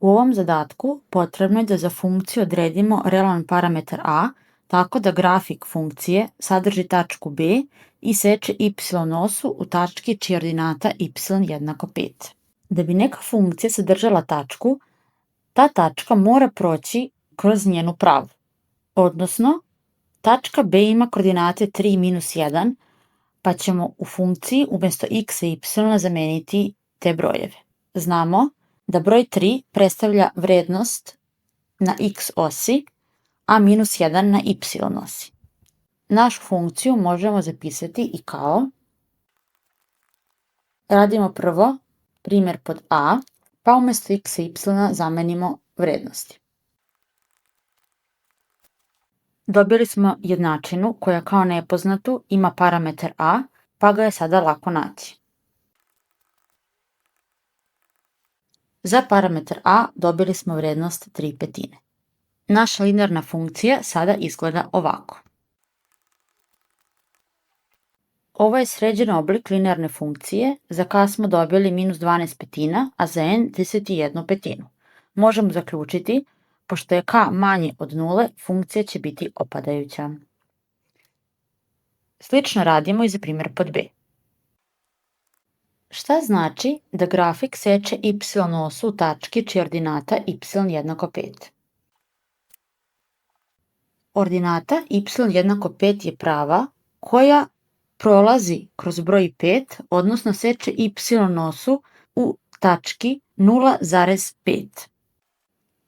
U ovom zadatku potrebno je da za funkciju odredimo realan parametar a, tako da grafik funkcije sadrži tačku b i seče y osu u tački čija je ordinata y jednako 5. Da bi neka funkcija sadržala tačku, ta tačka mora proći kroz njenu pravu. Odnosno, tačka b ima koordinate 3 minus 1, pa ćemo u funkciji umesto x i y zameniti te brojeve. Znamo da broj 3 predstavlja vrednost na x osi, a minus 1 na y osi. Našu funkciju možemo zapisati i kao. Radimo prvo primjer pod a, pa umesto x i y zamenimo vrednosti. Dobili smo jednačinu koja kao nepoznatu ima parametar a, pa ga je sada lako naći. Za parametar a dobili smo vrednost 3/5. Naša linearna funkcija sada izgleda ovako. Ovo je sređen oblik linearne funkcije, za k smo dobili minus 12/5, a za n 31/5. Možemo zaključiti, pošto je k manje od 0, funkcija će biti opadajuća. Slično radimo i za primjer pod b. Šta znači da grafik seče y osu u tački čija je ordinata y jednako 5? Ordinata y jednako 5 je prava koja prolazi kroz broj 5, odnosno seče y osu u tački 0,5.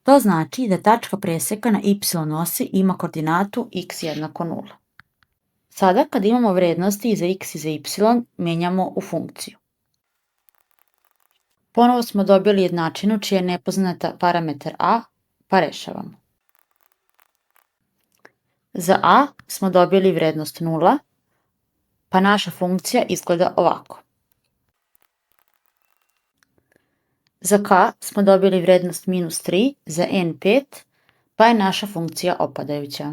To znači da tačka preseka na y osi ima koordinatu x jednako 0. Sada kad imamo vrednosti i za x i za y, menjamo u funkciju. Ponovo smo dobili jednačinu čija je nepoznata parametar a, pa rešavamo. Za a smo dobili vrednost 0, pa naša funkcija izgleda ovako. Za k smo dobili vrednost minus 3, za n 5, pa je naša funkcija opadajuća.